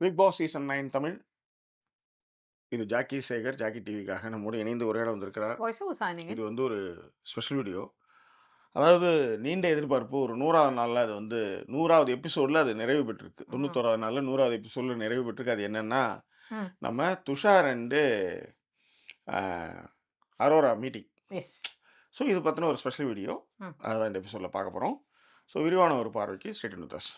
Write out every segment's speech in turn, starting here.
Big Boss season 9 Tamil. இது Jackie Sekar, Jackie டிவிக்காக நம்மோடு இணைந்து உரையாட வந்திருக்கிறார். வாய்ஸ் ஓவர் signing இது வந்து ஒரு ஸ்பெஷல் வீடியோ. அதாவது நீண்ட எதிர்பார்ப்பு ஒரு 100வது நாள்ல அது வந்து 100வது எபிசோட்ல அது நிறைவு பெற்றிருக்கு. 91வது நாள்ல 100வது எபிசோட்ல நிறைவு பெற்றிருக்கு. அது என்னன்னா, நம்ம Tushar and Arora meeting. Yes so இது பற்றின ஒரு ஸ்பெஷல் வீடியோ. அதான் இந்த எபிசோடில் பார்க்க போகிறோம். ஸோ விரிவான ஒரு பார்வைக்கு ஸ்ட்ரெயிட் இன் வித் அஸ்.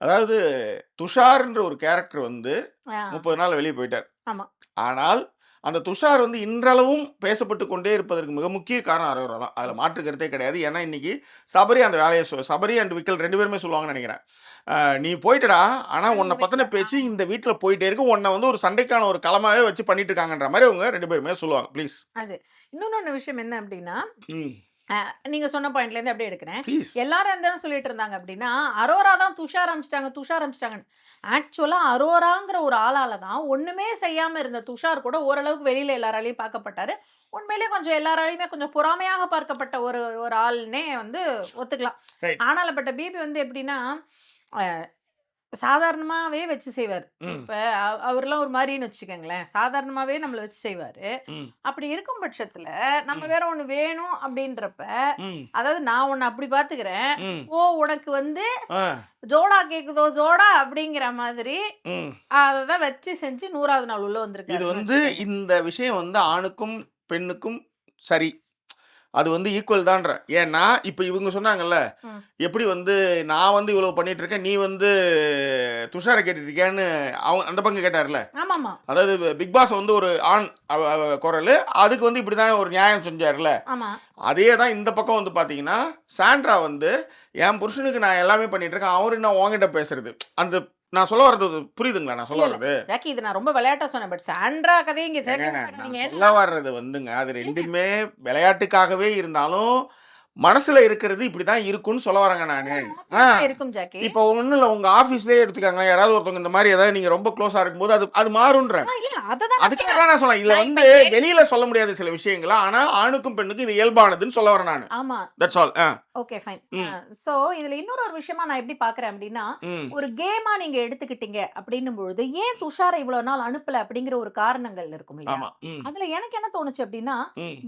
அதாவது துஷார்ன்ற ஒரு கேரக்டர் வந்து 30 நாள் வெளியே போயிட்டார். ஆமா. ஆனால் அந்த துஷார் வந்து இன்றளவும் பேசப்பட்டு கொண்டே இருப்பதற்கு மிக முக்கிய காரணம் அரோரா தான். அதில் மாற்று கருத்தே கிடையாது. ஏன்னா இன்னைக்கு சபரி அந்த வேலையை சபரி அண்ட் விக்கல் 2 பேருமே சொல்லுவாங்கன்னு நினைக்கிறேன். நீ போயிட்டடா, ஆனால் உன்னை பற்றின பேச்சு இந்த வீட்டில் போயிட்டே இருக்கு, உன்னை வந்து ஒரு சண்டைக்கான ஒரு களமாகவே வச்சு பண்ணிட்டு இருக்காங்கன்ற மாதிரி அவங்க 2 பேருமே சொல்லுவாங்க. ப்ளீஸ். அது இன்னொன்று விஷயம் என்ன அப்படின்னா, நீங்க சொன்ன பாயிண்ட்ல இருந்து அப்படியே எடுக்கிறேன். எல்லாரும் என்ன சொல்லிட்டு இருந்தாங்க அப்படின்னா, அரோரா தான் துஷார் அமிச்சிட்டாங்கன்னு. ஆக்சுவலா அரோராங்கிற ஒரு ஆளால தான் ஒண்ணுமே செய்யாம இருந்த துஷார் கூட ஓரளவுக்கு வெளியில எல்லாராலையும் பார்க்கப்பட்டாரு. உண்மையிலேயே கொஞ்சம் எல்லாராலையுமே கொஞ்சம் பொறாமையாக பார்க்கப்பட்ட ஒரு ஒரு ஆள்னே வந்து ஒத்துக்கலாம். ஆனாலப்பட்ட பிபி வந்து எப்படின்னா, சாதாரணமாவே வச்சு செய்வார். இப்ப அவர்லாம் ஒரு மாதிரின்னு வச்சுக்கோங்களேன், சாதாரணமாவே நம்மள வச்சு செய்வாரு. அப்படி இருக்கும் பட்சத்துல நம்ம வேற ஒண்ணு வேணும் அப்படின்றப்ப, அதாவது நான் உன்னை அப்படி பாத்துக்கிறேன், ஓ உனக்கு வந்து ஜோடா கேக்குதோ ஜோடா அப்படிங்கிற மாதிரி அததான் வச்சு செஞ்சு 100வது நாள் உள்ள வந்திருக்கு. இது வந்து இந்த விஷயம் வந்து ஆணுக்கும் பெண்ணுக்கும் சரி, அது வந்து ஈக்குவல் தான்ற. ஏன்னா இப்போ இவங்க சொன்னாங்கல்ல, எப்படி வந்து நான் வந்து இவ்வளவு பண்ணிட்டு இருக்கேன், நீ வந்து துஷாரை கேட்டுட்டு இருக்கியான்னு அவங்க அந்த பங்கு கேட்டார்ல. அதாவது பிக் பாஸ் வந்து ஒரு ஆண் குரல், அதுக்கு வந்து இப்படிதான் ஒரு நியாயம் செஞ்சார்ல. அதே தான் இந்த பக்கம் வந்து பாத்தீங்கன்னா, சாண்ட்ரா வந்து என் புருஷனுக்கு நான் எல்லாமே பண்ணிட்டு இருக்கேன், அவரு என்ன உங்ககிட்ட பேசுறது, அந்த நான் சொல்ல வர்றது புரியுதுங்களா? நான் சொல்ல வர்றது இது நான் ரொம்ப விளையாட்டா சொன்னேன். பட் சாண்ட்ரா கதை இங்க சொல்ல வர்றது வந்துங்க, அது ரெண்டுமே விளையாட்டுக்காகவே இருந்தாலும் மனசுல இருக்கிறது இப்படிதான் இருக்கும்னு சொல்ல வரேங்க நானு. இப்போ ஒண்ணு இல்ல, உங்க ஆபீஸ்லயே எடுத்துக்காங்க, யாராவது ஒருத்தவங்க இந்த மாதிரி ஏதாவது நீங்க ரொம்ப க்ளோஸா இருக்கும்போது அது அது மாறும்ன்ற. அதுக்காக தான் நான் சொல்றேன், இதுல வந்து வெளியில சொல்ல முடியாத சில விஷயங்களா, ஆனா ஆணுக்கும் பெண்ணுக்கும் இது இயல்பானதுன்னு சொல்ல வரேன் நானு. ஆமா, that's all. Okay fine. So இதுல இன்னொரு விஷயமா நான் எப்படி பாக்குறேன் அப்படின்னா, ஒரு கேமா நீங்க எடுத்துக்கிட்டீங்க அப்படின்னும் பொழுது ஏன் துஷாரை இவ்வளவு நாள் அனுப்பல அப்படிங்கிற ஒரு காரணங்கள் இருக்கும் இல்லையா? அதுல எனக்கு என்ன தோணுச்சு அப்படின்னா,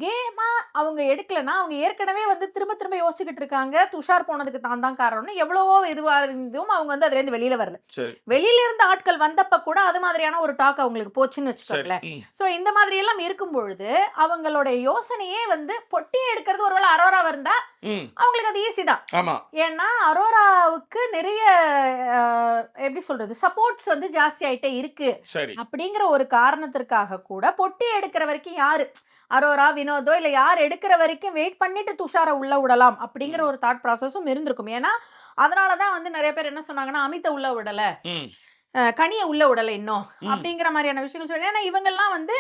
கேமா அவங்க எடுக்கலன்னா அவங்க ஏற்கனவே வந்து திரும்ப திரும்ப யோசிச்சுக்கிட்டு இருக்காங்க, துஷார் போனதுக்கு தான் காரணம்னு. எவ்வளவோ இதுவா இருந்தும் அவங்க வந்து அதுல இருந்து வெளியில வரல. வெளியில இருந்த ஆட்கள் வந்தப்ப கூட அது மாதிரியான ஒரு டாக் அவங்களுக்கு போச்சுன்னு வச்சுக்கோங்களேன். சோ இந்த மாதிரி எல்லாம் இருக்கும் பொழுது அவங்களோட யோசனையே வந்து பொட்டியை எடுக்கிறது ஒருவேளை அரோராவா இருந்தா அவங்களுக்கு அது ஈஸி தான். ஏன்னா அரோராவுக்கு நிறைய எப்படி சொல்றது சப்போர்ட்ஸ் வந்து ஜாஸ்தி ஆயிட்டே இருக்கு அப்படிங்கிற ஒரு காரணத்திற்காக கூட பொட்டி எடுக்கிற வரைக்கும் யாரு அரோரா வினோதோ இல்ல யார் எடுக்கிற வரைக்கும் வெயிட் பண்ணிட்டு துஷாரை உள்ள விடலாம் அப்படிங்கிற ஒரு தாட் ப்ராசஸும் இருந்திருக்கும். ஏன்னா அதனாலதான் வந்து நிறைய பேர் என்ன சொன்னாங்கன்னா, அமித உள்ள விடல, கனியை உள்ள விடல இன்னும் அப்படிங்கிற மாதிரியான விஷயங்கள் சொல்றேன். ஏன்னா இவங்கெல்லாம் வந்து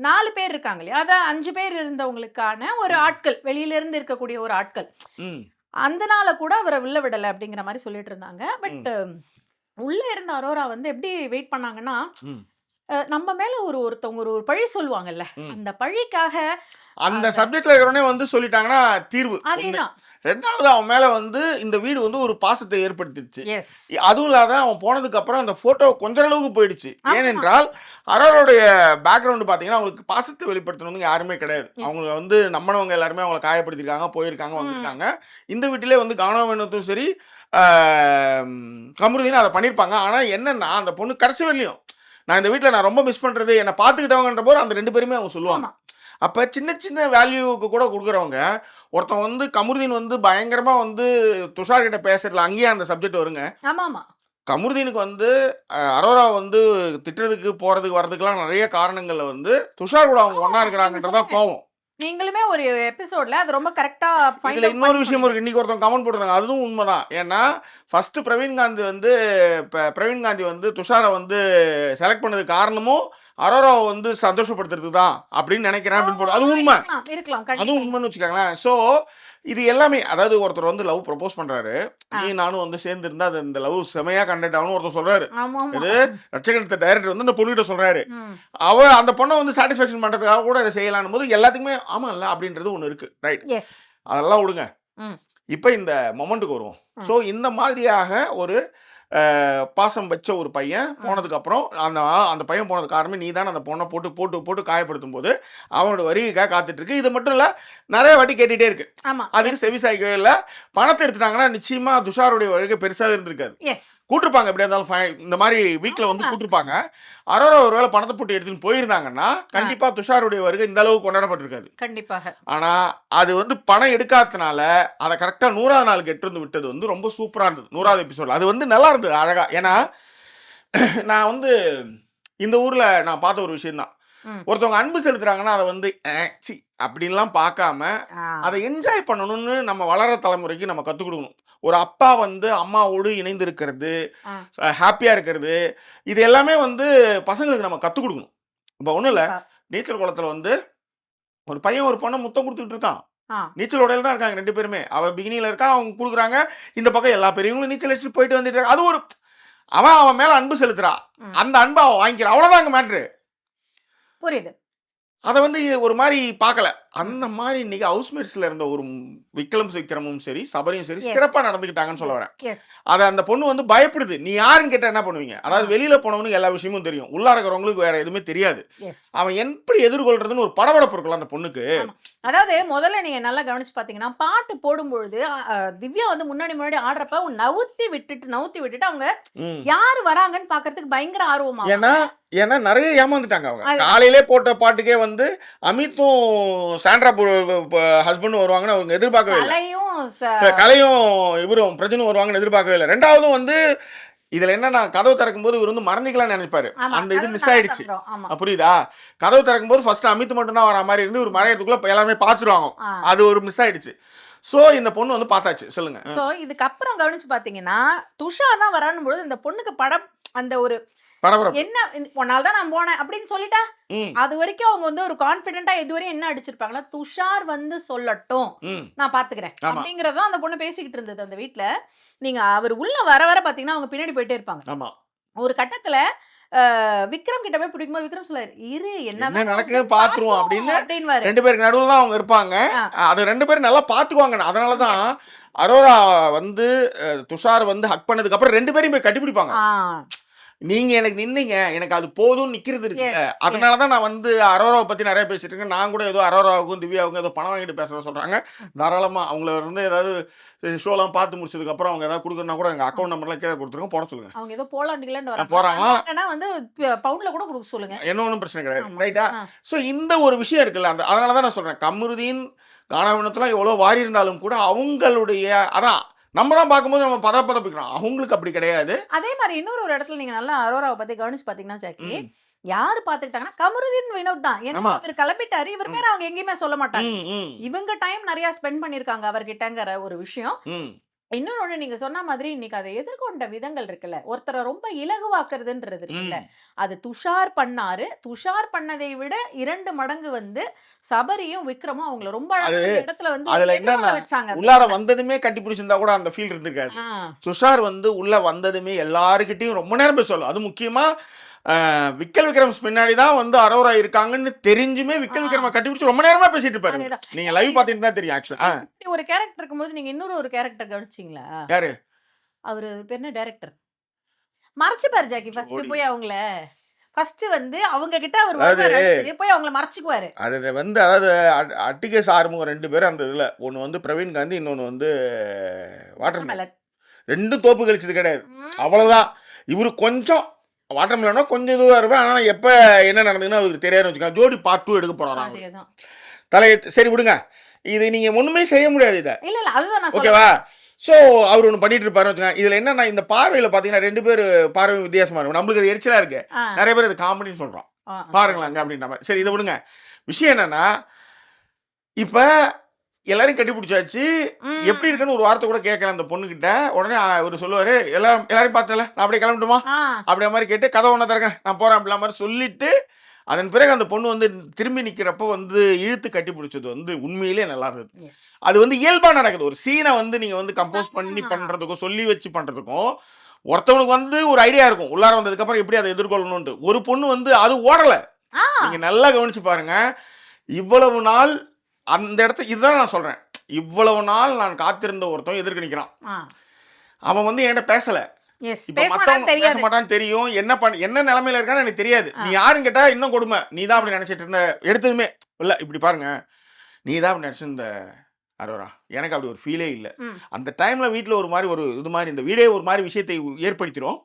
4 பேர் இருக்காங்க இல்லையா, அதான் 5 பேர் இருந்தவங்களுக்கான ஒரு ஆட்கள், வெளியில இருந்து இருக்கக்கூடிய ஒரு ஆட்கள், அதனால கூட அவரை உள்ள விடல அப்படிங்கிற மாதிரி சொல்லிட்டு இருந்தாங்க. பட் உள்ள இருந்த அரோரா வந்து எப்படி வெயிட் பண்ணாங்கன்னா, நம்ம மேல ஒருத்தவங்க ஒரு பழி சொல்லுவாங்கல்ல, அந்த பழிக்காக அந்த சப்ஜெக்ட்ல இருக்கிறவனே வந்து சொல்லிட்டாங்கன்னா தீர்வு. ரெண்டாவது அவன் மேல வந்து இந்த வீடு வந்து ஒரு பாசத்தை ஏற்படுத்திடுச்சு. அதுவும் இல்லாத அவன் போனதுக்கு அப்புறம் அந்த போட்டோ கொஞ்ச அளவுக்கு போயிடுச்சு. ஏனென்றால் அரோராவுடைய பேக்ரவுண்ட் பாத்தீங்கன்னா அவங்களுக்கு பாசத்தை வெளிப்படுத்தணும்னு யாருமே கிடையாது. அவங்க வந்து நம்மனவங்க எல்லாருமே அவங்களை காயப்படுத்திருக்காங்க, போயிருக்காங்க, வந்திருக்காங்க. இந்த வீட்டிலே வந்து கவனம் சரி கமருதீன் அதை பண்ணியிருப்பாங்க. ஆனா என்னன்னா அந்த பொண்ணு கடைசி வரலையும் நான் இந்த வீட்டில் நான் ரொம்ப மிஸ் பண்ணுறது என்னை பார்த்துக்கிட்டவங்கன்ற போது அந்த 2 பேருமே அவங்க சொல்லுவாங்க. அப்போ சின்ன சின்ன வேல்யூக்கு கூட கொடுக்குறவங்க ஒருத்தன் வந்து கமருதீன் வந்து பயங்கரமாக வந்து துஷார் கிட்ட பேசுறதுல அங்கேயே அந்த சப்ஜெக்ட் வருங்க. கமருதீனுக்கு வந்து அரோரா வந்து திட்டுறதுக்கு போகிறதுக்கு வர்றதுக்கெல்லாம் நிறைய காரணங்களில் வந்து துஷார் கூட அவங்க ஒன்றா இருக்கிறாங்கன்றதான் கோவம். நீங்களுமே ஒரு எபிசோட்ல அது ரொம்ப கரெக்டா இதுல இன்னொரு விஷயம் இருக்கு. இன்னைக்கு ஒருத்தன் கமெண்ட் போட்டுருந்தாங்க, அதுவும் உண்மைதான். ஏன்னா ஃபர்ஸ்ட் பிரவீன் காந்தி வந்து துஷாரை வந்து செலக்ட் பண்ணதுக்கு காரணமும் அரோராவை வந்து சந்தோஷப்படுத்துறதுக்கு தான் அப்படின்னு நினைக்கிறேன் அப்படின்னு போடுவோம். அது உண்மை, இருக்கலாம், அதுவும் உண்மைன்னு வச்சுக்கோங்களேன். ஸோ இது எல்லாமே, அதாவது ஒருத்தர் வந்து லவ் ப்ரப்போஸ் பண்றாரு, நீ நானும் வந்து சேர்ந்து இருந்தா அது இந்த லவ் செமையா கண்டக்ட் ஆகணும் ஒருத்தர் சொல்றாரு. இது ரட்சகன் டைரக்டர் வந்து அந்த பொண்ணுகிட்ட சொல்றாரு. அவ அந்த பொண்ணை வந்து சாட்டிஸ்ஃபேக்ஷன் பண்றதுக்காக கூட அதை செய்யலான்னு போது எல்லாத்துக்குமே ஆமா இல்ல அப்படின்றது ஒண்ணு இருக்கு, ரைட்? அதெல்லாம் விடுங்க. இப்ப இந்த மொமெண்ட்டுக்கு வருவோம். ஸோ இந்த மாதிரியாக ஒரு பாசம் வச்ச ஒரு பையன் போனதுக்கு அப்புறம் அந்த பையன் போனது காரணமே நீ தான் அந்த பொண்ணை போட்டு போட்டு போட்டு காயப்படுத்தும் போது அவனோட வருகைக்காக காத்துட்டு இருக்கு. இது மட்டும் இல்ல, நிறைய வாட்டி கேட்டுட்டே இருக்கு, அதுக்கு செவி சாய்க்கவே இல்லை. பணத்தை எடுத்துட்டாங்கன்னா நிச்சயமா துஷாருடைய வருகை பெருசாக இருந்திருக்காது. கூட்டிருப்பாங்க, எப்படியா இருந்தாலும் இந்த மாதிரி வீக்ல வந்து கூட்டிருப்பாங்க. அரோரா ஒருவேளை பணத்தை போட்டு எடுத்துன்னு போயிருந்தாங்கன்னா கண்டிப்பா துஷாருடைய வருகை இந்த அளவுக்கு கொண்டாடப்பட்டிருக்காது கண்டிப்பாக. ஆனா அது வந்து பணம் எடுக்காதனால அதை கரெக்டா 100வது நாளுக்கு எட்டு வந்து விட்டது வந்து ரொம்ப சூப்பரா இருந்தது. 100வது எபிசோட் அது வந்து நல்லா இருந்தது அழகா. ஏன்னா நான் வந்து இந்த ஊர்ல நான் பார்த்த ஒரு விஷயம் தான், ஒருத்தவங்க அன்பு செலுத்துறாங்கன்னா அதை வந்து அப்படின்லாம் பார்க்காம அதை என்ஜாய் பண்ணணும்னு நம்ம வளர தலைமுறைக்கு நம்ம கற்றுக் கொடுக்கணும். ஒரு அப்பா வந்து அம்மாவோடு இணைந்து இருக்கிறது, ஹாப்பியா இருக்கிறது, இது எல்லாமே வந்து பசங்களுக்கு நம்ம கற்றுக் கொடுக்கணும். இப்போ ஒன்றும் இல்லை, நீச்சல் குளத்துல வந்து ஒரு பையன் ஒரு பொண்ணை முத்தம் கொடுத்துட்டு இருக்கான். நீச்சல் உடையில தான் இருக்காங்க ரெண்டு பேருமே. அவ பிகினியில இருக்கா, அவங்க கொடுக்குறாங்க. இந்த பக்கம் எல்லா பெரியவங்களும் நீச்சல் அடிச்சுட்டு போயிட்டு வந்துட்டு இருக்காங்க. அது ஒரு அவன் மேல அன்பு செலுத்துறா, அந்த அன்பை அவன் வாங்கிக்கிறா, அவ்வளவுதான் அங்க மேட்ரு. புரியுது. அதை வந்து ஒரு மாதிரி பார்க்கல. அந்த மாதிரி இன்னைக்கு ஹவுஸ்மேட்ஸ்ல இருந்த ஒரு விக்ரமும் சரி, சபரியும் சரி சிறப்பா நடந்துக்கிட்டாங்கன்னு சொல்ல வரேன். அதை அந்த பொண்ணு வந்து பயப்படுது. நீ யாருன்னு கேட்டா என்ன பண்ணுவீங்க? அதாவது வெளியில போனவனுக்கு எல்லா விஷயமும் தெரியும், உள்ளா இருக்கிறவங்களுக்கு வேற எதுவுமே தெரியாது. அவன் எப்படி எதிர்கொள்றதுன்னு ஒரு படபடப்பு இருக்கலாம் அந்த பொண்ணுக்கு. அதாவது முதல்ல நீங்க நல்லா கவனிச்சு பாத்தீங்கன்னா, பாட்டு போடும்பொழுது திவ்யா வந்து முன்னாடி ஆடுறப்ப நவுத்தி விட்டுட்டு அவங்க யாரு வராங்கன்னு பாக்குறதுக்கு பயங்கர ஆர்வமா. ஏன்னா நிறைய ஏமாந்துட்டாங்க அவங்க. காலையிலே போட்ட பாட்டுக்கே வந்து அமித்தும் சாண்ட்ரா ஹஸ்பண்டும் வருவாங்கன்னு அவங்க எதிர்பார்க்கவே இல்லை. கலையும் இவரும் பிரச்சனும் வருவாங்கன்னு எதிர்பார்க்கவே இல்லை. ரெண்டாவதும் வந்து இதுல என்னன்னா, கதவு திறக்கும் போது இவர் வந்து மறந்துக்கலாம் நினைப்பாரு, அந்த இது மிஸ் ஆயிடுச்சு. புரியுதா? கதவு திறக்கும் போது ஃபர்ஸ்ட் அமித் மட்டும் தான் வர மாதிரி இருந்து ஒரு மறையத்துக்குள்ள எல்லாருமே பாத்துருவாங்க, அது ஒரு மிஸ் ஆயிடுச்சு. சோ இந்த பொண்ணு வந்து பார்த்தாச்சு. சொல்லுங்க. சோ இதுக்கப்புறம் கவனிச்சு பாத்தீங்கன்னா, துஷார் தான் வரான்னு போது இந்த பொண்ணுக்கு படம் அந்த ஒரு என்ன ஒன்னால தான் நான் போனேன் அப்படின்னு சொல்லிட்டா, அது வரைக்கும் அவங்க வந்து ஒரு கான்பிடென்ட்டா இதுவரையும் என்ன அடிச்சிருப்பாங்களா, துஷார் வந்து சொல்லட்டும் நான் பாத்துக்கிறேன் அப்படிங்கறத அந்த பொண்ணு பேசிக்கிட்டு இருந்தது அந்த வீட்டுல. நீங்க அவர் உள்ள வர பாத்தீங்கன்னா அவங்க பின்னாடி போயிட்டே இருப்பாங்க. ஒரு கட்டத்துல விக்ரம் கிட்ட போய் பிடிக்கும்போது விக்ரம் சொல்றாரு, இரு என்ன நடக்குது பாத்துருவோம் அப்படின்னு. ரெண்டு பேருக்கு நடுவுல தான் அவங்க இருப்பாங்க, அது ரெண்டு பேரும் நல்லா பாத்துக்குவாங்க. அதனாலதான் அரோரா வந்து துஷார் வந்து ஹக் பண்ணதுக்கு அப்புறம் ரெண்டு பேரும் போய் கட்டிப்பிடிப்பாங்க. நீங்க எனக்கு நின்னீங்க, எனக்கு அது போதும் நிக்கிறது இருக்கு. அதனாலதான் நான் வந்து அரோராவை பத்தி நிறைய பேசிட்டு இருக்கேன். நான் கூட ஏதோ அரோராவுக்கும் திவ்யாவுக்கும் ஏதோ பணம் வாங்கிட்டு பேசுறத சொல்றாங்க. தாராளமா அவங்கள வந்து ஏதாவது ஷோலாம் பார்த்து முடிச்சதுக்கு அப்புறம் அவங்க ஏதாவது கொடுக்கறனா கூட எங்க அக்கௌண்ட் நம்பர்லாம் கீழே கொடுத்துருக்கோம், போட சொல்லுங்க. அவங்க ஏதோ போலாண்டிங்களான்னு போறாங்களா வந்து பவுண்ட்ல கூட கொடுக்க சொல்லுங்க, என்ன ஒன்றும் பிரச்சனை கிடையாது, ரைட்டா? ஸோ இந்த ஒரு விஷயம் இருக்குல்ல, அதனாலதான் நான் சொல்றேன், கமருதீன் கானாவினத்துலாம் எவ்வளோ வாரி இருந்தாலும் கூட அவங்களுடைய அதான் நம்ம தான் பார்க்கும்போது நம்ம பதப்பிக்கிறோம், அவங்களுக்கு அப்படி கிடையாது. அதே மாதிரி இன்னொரு இடத்துல நீங்க நல்லா அரோராவை பத்தி கவனிச்சு பாத்தீங்கன்னா ஜாக்கி, யாரு பாத்துக்கிட்டாங்கன்னா கமருதீன் வினோத் தான். ஏன்னா இவர் கிளம்பிட்டாரு, இவர் பேர் அவங்க எங்கேயுமே சொல்ல மாட்டாங்க. இவங்க டைம் நிறைய ஸ்பெண்ட் பண்ணிருக்காங்க அவர்கிட்டங்கிற ஒரு விஷயம். இன்னொன்னு நீங்க சொன்ன மாதிரி இன்னைக்கு அதை எதிர்கொண்ட விதங்கள் இருக்குல்ல, ஒருத்தரை ரொம்ப இலகுவாக்குறதுன்றது இருக்குல்ல, அது துஷார் பண்ணாரு. துஷார் பண்ணதை விட 2 மடங்கு வந்து சபரியும் விக்ரமும் அவங்கள ரொம்ப இடத்துல வந்து அதுல என்ன வச்சாங்க. உள்ளார வந்ததுமே கட்டி பிடிச்சிருந்தா கூட அந்த ஃபீல் இருந்திருக்காது. துஷார் வந்து உள்ள வந்ததுமே எல்லாருக்கிட்டையும் ரொம்ப நேரம் பேசணும். அது முக்கியமா விக்ரம் பின்னாடி தான் வந்து அரோரா இருக்காங்கன்னு தெரிஞ்சுமே விக்ரம் கட்டிப்பிடிச்சு ரொம்ப நேரமா பேசிட்டு இருப்பாரு. நீங்க லைவ் பாத்தீங்கன்னா தான் தெரியும். ஆக்சுவலா ஒரு கேரக்டர் இருக்கும்போது நீங்க இன்னொரு ஒரு கேரக்டர் கவனிச்சீங்களா? யாரு அவரு பேர் என்ன, டைரக்டர் மறைச்சு பாரு ஜாக்கி. ஃபர்ஸ்ட் போய் அவங்கள வந்து அவங்க கிட்ட அவர் போய் அவங்கள மறைச்சுக்குவாரு. அது வந்து அதாவது அட்டிகேஸ் ஆறுமுகம் 2 பேரும் அந்த இதுல, ஒன்னு வந்து பிரவீன் காந்தி, இன்னொன்னு வந்து வாட்டர்மெலன். 2 தோப்பு கழிச்சது கிடையாது, அவ்வளவுதான். இவரு கொஞ்சம் வாட்டர்மெலனா கொஞ்சம் இதுவாக இருப்பேன். ஆனால் எப்போ என்ன நடந்ததுன்னு அவருக்கு தெரியாதுன்னு வச்சுக்கோங்க. ஜோடி பார்ட் 2 எடுக்க போகிறாங்க தலையை. சரி விடுங்க, இது நீங்கள் ஒன்றுமே செய்ய முடியாது இதை, ஓகேவா? ஸோ அவர் ஒன்று பண்ணிட்டு இருப்பாருன்னு வச்சுக்கோங்க. இதில் என்னன்னா, இந்த பார்வையில் பார்த்தீங்கன்னா 2 பேர் பார்வை வித்தியாசமாக இருக்கும். நம்மளுக்கு அது எரிச்சலாக இருக்கு, நிறைய பேர் அது காமெடின்னு சொல்கிறோம், பாருங்களாங்க அப்படின்ற மாதிரி. சரி இதை விடுங்க. விஷயம் என்னன்னா, இப்போ எல்லாரையும் கட்டி பிடிச்சாச்சு, எப்படி இருக்குன்னு ஒரு வார்த்தை கூட கேட்கல அந்த பொண்ணு கிட்ட. உடனே அவர் சொல்லுவாரு, எல்லாரையும் பார்த்தல நான் அப்படியே கிளம்பிட்டுமா அப்படின்ற மாதிரி கேட்டு, கதை ஒன்றை திறக்க நான் போறேன் அப்படின்ற மாதிரி சொல்லிட்டு அதன் பிறகு அந்த பொண்ணு வந்து திரும்பி நிக்கிறப்ப வந்து இழுத்து கட்டி பிடிச்சது வந்து உண்மையிலேயே நல்லா இருந்தது. அது வந்து இயல்பா நடக்குது. ஒரு சீனை வந்து நீங்க வந்து கம்போஸ் பண்ணி பண்றதுக்கும் சொல்லி வச்சு பண்றதுக்கும் ஒருத்தவனுக்கு வந்து ஒரு ஐடியா இருக்கும். உள்ளார வந்ததுக்கு அப்புறம் எப்படி அதை எதிர்கொள்ளணும்னு. ஒரு பொண்ணு வந்து அது ஓடல. நீங்க நல்லா கவனிச்சு பாருங்க. இவ்வளவு நாள் அந்த இடத்துல இதுதான் நான் சொல்றேன். இவ்வளவு நாள் நான் காத்திருந்த ஒருத்தன் எதிர்க்க நிக்கிறான். அவன் வந்து என்கிட்ட பேசல. இப்ப மத்தவங்க பேச மாட்டான்னு தெரியும். என்ன நிலைமையில இருக்கான்னு எனக்கு தெரியாது. நீ யாருன்னு கேட்டா இன்னும் கொடுமை. நீ தான் அப்படி நினைச்சிட்டு இருந்த எடுத்ததுமே இல்ல இப்படி பாருங்க. நீ தான் அப்படி நினைச்சிருந்த அரோரா. எனக்கு அப்படி ஒரு ஃபீலே இல்ல. அந்த டைம்ல வீட்டுல ஒரு மாதிரி ஒரு இது மாதிரி இந்த வீடே ஒரு மாதிரி விஷயத்தை ஏற்படுத்திரும்.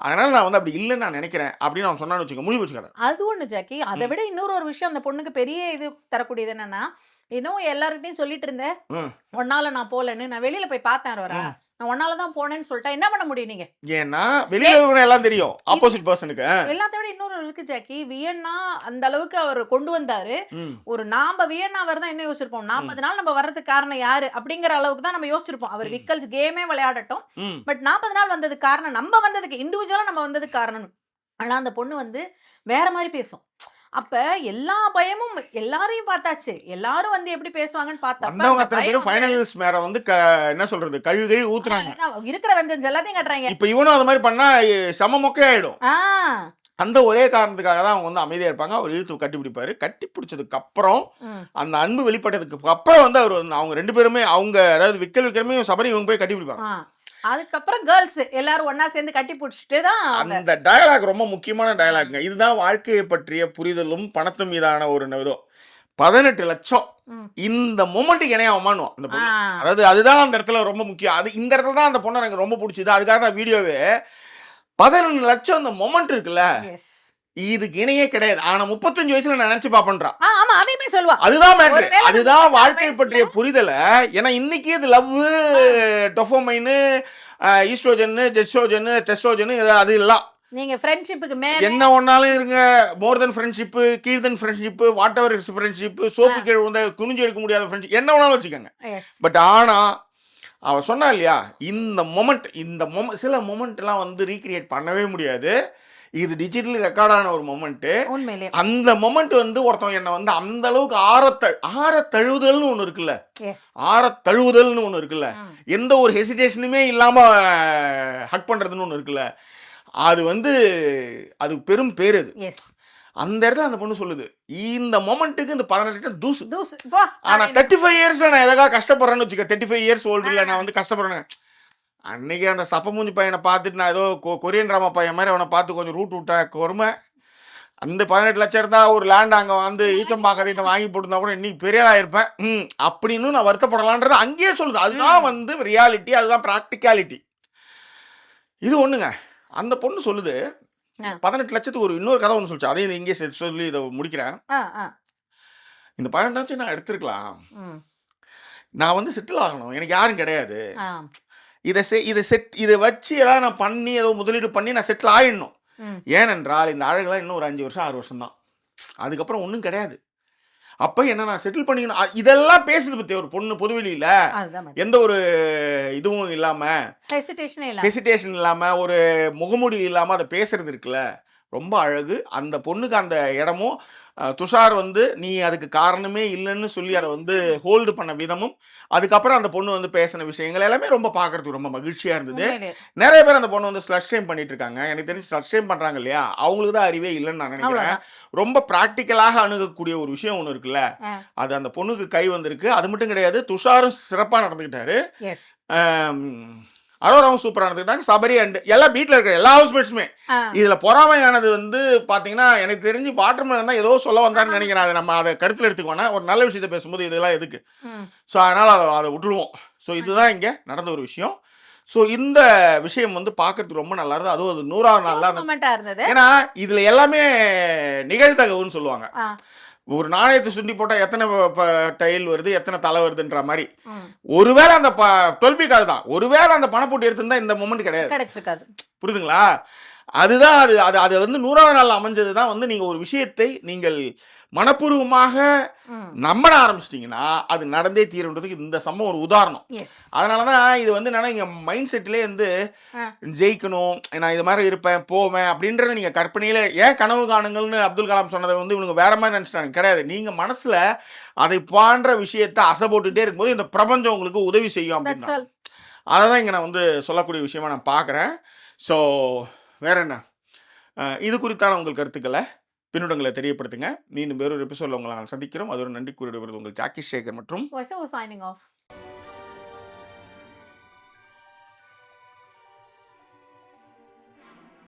அதனால நான் வந்து அப்படி இல்லைன்னு நான் நினைக்கிறேன் அப்படின்னு அவன் சொன்னான்னு வச்சுக்க முடிவு வச்சுக்கிறேன். அது ஒண்ணு ஜாக்கி. அதை விட இன்னொரு ஒரு விஷயம் அந்த பொண்ணுக்கு பெரிய இது தரக்கூடியது என்னன்னா, இன்னும் எல்லார்கிட்டையும் சொல்லிட்டு இருந்தேன் ஒன்னால நான் போலன்னு. நான் வெளியில போய் பார்த்தேன் அரோரா. நான் ஒன்னால தான் போனேன்னு சொல்லிட்டா என்ன பண்ண முடியும் நீங்க? ஏன்னா வெளியில இருக்கிற எல்லாம் தெரியும் ஆப்போசிட் பர்சனுக்கு. எல்லாத்த விட இன்னொரு இருக்கு ஜாக்கி. வியன்னா அந்த அளவுக்கு அவர் கொண்டு வந்தாரு. ஒரு நாம வியன்னா வரதான் என்ன யோசிச்சிருப்போம், 40 நாள் நம்ம வர்றதுக்கு காரணம் யாரு அப்படிங்கிற அளவுக்கு தான் நம்ம யோசிச்சிருப்போம். அவர் விக்கல்ஸ் கேமே விளையாடட்டும், பட் 40 நாள் வந்ததுக்கு காரணம் நம்ம வந்ததுக்கு இண்டிவிஜுவலா நம்ம வந்ததுக்கு காரணம். ஆனா அந்த பொண்ணு வந்து வேற மாதிரி பேசும். அப்ப எல்லா பயமும் எல்லாரையும் பார்த்தாச்சு. எல்லாரும் வந்து எப்படி பேசுவாங்கன்னு பார்த்தா ஃபைனல்ஸ் மேல வந்து என்ன சொல்றது கழுகை ஊத்துறாங்க. இருக்கிற வெஞ்சன்ஸ் எல்லாத்தையும் கட்டுறாங்க. இப்ப இவனும் அது மாதிரி பண்ணா சம மொக்கையாயிடும். அந்த ஒரே காரணத்துக்காக தான் அவங்க வந்து அமைதியா இருப்பாங்க. அவர் இழுத்து கட்டி பிடிப்பாரு. கட்டி பிடிச்சதுக்கு அப்புறம் அந்த அன்பு வெளிப்பட்டதுக்கு அப்புறம் வந்து அவர் அவங்க 2 பேருமே அவங்க அதாவது விக்கல் விக்ரமையும் சபரி இவங்க போய் கட்டி பிடிப்பாங்க. அதுக்கப்புறம் கேர்ள்ஸ் எல்லாரும் ஒன்னா சேர்ந்து கட்டி பிடிச்சிட்டு தான் அந்த டயலாக் ரொம்ப முக்கியமான டயலாக்ங்க. இதுதான் வாழ்க்கையை பற்றிய புரிதலும் பணத்து மீதான ஒரு இதுவும். 18 லட்சம் இந்த மொமெண்ட்டுக்கு இணையாமானும் அந்த பொண்ணு. அதாவது அதுதான் அந்த இடத்துல ரொம்ப முக்கியம். அது இந்த இடத்துல தான் அந்த பொண்ணு எனக்கு ரொம்ப பிடிச்சது. அதுக்காக தான் வீடியோவே 18 லட்சம் அந்த மொமெண்ட் இருக்குல்ல, இதுக்கு இணையே கிடையாது. ஆனா 35 வயசுல நினைச்சு பாப்பேன்றான். ஆமா அதையுமே சொல்லுவா. அதுதான் மேட்டர். அதுதான் வாழ்க்கை பற்றிய புரிதல. ஏன்னா இன்னைக்கு இது லவ், டோபமைன், ஈஸ்ட்ரோஜன், ஜெஸ்ட்ரோஜன், டெஸ்ட்ரோஜன் அது எல்லாம் நீங்க ஃப்ரெண்ட்ஷிப்புக்கு மேல என்ன ஒன்னாலும் இருங்க. மோர் தென் ஃப்ரெண்ட்ஷிப், கீழ் than friendship, whatever is friendship, soap கீழ் வந்து குனிஞ்சு எடுக்க முடியாத ஃப்ரெண்ட்ஷிப் என்ன வேணாலும் வச்சுக்கோங்க. பட் ஆனா அவ சொன்னா இல்லையா, இந்த சில மொமெண்ட்லாம் வந்து ரீக்ரியேட் பண்ணவே முடியாது. இது டிஜிட்டலி ரெக்கார்டான ஒரு மொமெண்ட். அந்த மொமெண்ட் வந்து ஒருத்தவங்க என்ன வந்து அந்த அளவுக்கு ஆரத்தழுவுதல்னு ஒண்ணு இருக்குல்ல, ஆரத்தழுவுதல்னு ஒண்ணு இருக்குல்ல, எந்த ஒரு ஹெசிடேஷனுமே இல்லாம ஹக் பண்றதுன்னு ஒண்ணு இருக்குல்ல, அது வந்து அது பெரும் பேர். அது அந்த இடத்துல அந்த பொண்ணு சொல்லுது இந்த மொமெண்ட்டுக்கு இந்த 18 தூசு. ஆனா 35 இயர்ஸ்ல நான் எதாவது கஷ்டப்படுறேன்னு வச்சுக்க. 35 இயர்ஸ் ஓல்டுல நான் வந்து கஷ்டப்படுறேன். அன்னைக்கு அந்த சப்ப மூஞ்சி பையனை பார்த்துட்டு நான் ஏதோ கொரியன் ட்ராமா பையன் மாதிரி அவனை பார்த்து கொஞ்சம் ரூட் விட்டேன் கொடுமை. அந்த 18 லட்சம் இருந்தா ஒரு லேண்ட் அங்கே வந்து ஈச்சம்பாக்கத்தை வாங்கி போட்டுருந்தா கூட இன்னைக்கு பெரிய ஆயிருப்பேன் அப்படின்னு நான் வருத்தப்படலான்றது அங்கேயே சொல்லுது. அதுதான் வந்து ரியாலிட்டி, அதுதான் ப்ராக்டிகாலிட்டி. இது ஒண்ணுங்க. அந்த பொண்ணு சொல்லுது 18 லட்சத்துக்கு ஒரு இன்னொரு கதை ஒன்று சொல்லிச்சு. அதையும் இங்கே சொல்லி இதை முடிக்கிறேன். இந்த 18 லட்சம் நான் எடுத்துருக்கலாம். நான் வந்து செட்டில் ஆகணும், எனக்கு யாரும் கிடையாது. இதை வச்சு எல்லாம் நான் பண்ணி ஏதோ முதலீடு பண்ணி நான் செட்டில் ஆயிடணும். ஏனென்றால் இந்த அழகெல்லாம் இன்னும் ஒரு 5 வருஷம் 6 வருஷம் தான். அதுக்கப்புறம் ஒன்றும் கிடையாது. அப்ப என்ன நான் செட்டில் பண்ணிக்கணும். இதெல்லாம் பேசுது பத்தி ஒரு பொண்ணு பொதுவெளியில எந்த ஒரு இதுவும் இல்லாம, ஹெசிடேஷன் இல்லாம, ஒரு முகமூடி இல்லாம அதை பேசுறது இருக்குல்ல, ரொம்ப அழகு. அந்த பொண்ணுக்கு அந்த இடமும் துஷார் வந்து நீ அதுக்கு காரணமே இல்லைன்னு சொல்லி அதை வந்து ஹோல்டு பண்ண விதமும், அதுக்கப்புறம் அந்த பொண்ணு வந்து பேசின விஷயங்கள் எல்லாமே ரொம்ப பார்க்கறதுக்கு ரொம்ப மகிழ்ச்சியா இருந்தது. நிறைய பேர் அந்த பொண்ணு வந்து ஸ்லஷ் டைம் பண்ணிட்டு இருக்காங்க. எனக்கு தெரிஞ்சு ஸ்லஷ் டைம் பண்றாங்க இல்லையா, அவங்களுக்கு தான் அறிவே இல்லைன்னு நான் நினைக்கிறேன். ரொம்ப ப்ராக்டிக்கலாக அணுகக்கூடிய ஒரு விஷயம் ஒன்று இருக்குல்ல, அது அந்த பொண்ணுக்கு கை வந்திருக்கு. அது மட்டும் கிடையாது, துஷாரும் சிறப்பாக நடந்துக்கிட்டாரு. அரோராவும் சூப்பரா நடந்துக்கிட்டாங்க. சபரி அண்ட் எல்லாம் வீட்டில் இருக்கிற எல்லா ஹவுஸ்மேட்ஸுமே. இதுல பொறாமையானது வந்து பாத்தீங்கன்னா எனக்கு தெரிஞ்சு வாட்டர்மேன் தான் ஏதோ சொல்ல வந்தாருன்னு நினைக்கிறேன். அதை நம்ம அதை கருத்தில் எடுத்துக்கோனா ஒரு நல்ல விஷயத்த பேசும்போது இதெல்லாம் எதுக்கு, ஸோ அதனால அதை விட்டுருவோம். ஸோ இதுதான் இங்க நடந்த ஒரு விஷயம். ஸோ இந்த விஷயம் வந்து பார்க்கறதுக்கு ரொம்ப நல்லா இருந்தது. அதுவும் அது 100ஆவது நாள் தான். ஏன்னா இதுல எல்லாமே நிகழ்தகவுன்னு சொல்லுவாங்க. ஒரு நாணயத்தை சுண்டி போட்டா எத்தனை டைல் வருது, எத்தனை தலை வருதுன்ற மாதிரி. ஒருவேளை அந்த தொல்பிக்காது தான், ஒருவேளை அந்த பணப்போட்டு எடுத்திருந்தா இந்த மொமெண்ட் கிடையாது. புரியுதுங்களா? அதுதான் அது அது அது வந்து 100ஆவது நாள் அமைஞ்சது தான் வந்து நீங்க ஒரு விஷயத்தை நீங்கள் மனப்பூர்வமாக ம். நம்பட ஆரம்பிச்சிட்டிங்கன்னா அது நடந்தே தீருன்றதுக்கு இந்த சம்பவம் ஒரு உதாரணம். எஸ். அதனால தான் இது வந்து என்னன்னா இங்கே மைண்ட் செட்டிலே வந்து ஆ. ஜெயிக்கணும், நான் இது மாதிரி இருப்பேன் போவேன் அப்படின்றத நீங்கள் கற்பனையில் ஏன் கனவு காணுங்கள்னு அப்துல் கலாம் சொன்னதை வந்து இவங்க வேற மாதிரி நினச்சிட்டாங்க. கிடையாது, நீங்கள் மனசில் அதை போன்ற விஷயத்தை அசை போட்டுகிட்டே இருக்கும்போது இந்த பிரபஞ்சம் உங்களுக்கு உதவி செய்யும் That's அப்படின்னா all. அதை தான் இங்கே நான் வந்து சொல்லக்கூடிய விஷயமா நான் பார்க்குறேன். ஸோ வேற என்ன, இது குறித்தான உங்கள் கருத்துக்களை பின்னூட்டங்களை தெரியப்படுத்துங்க. மீண்டும் வேறொரு எபிசோடில் உங்களை நான் சந்திக்கிறோம். அதோட நன்றி கூறிவிடுவது உங்கள் ஜாக்கி சேகர் மற்றும் Was signing off.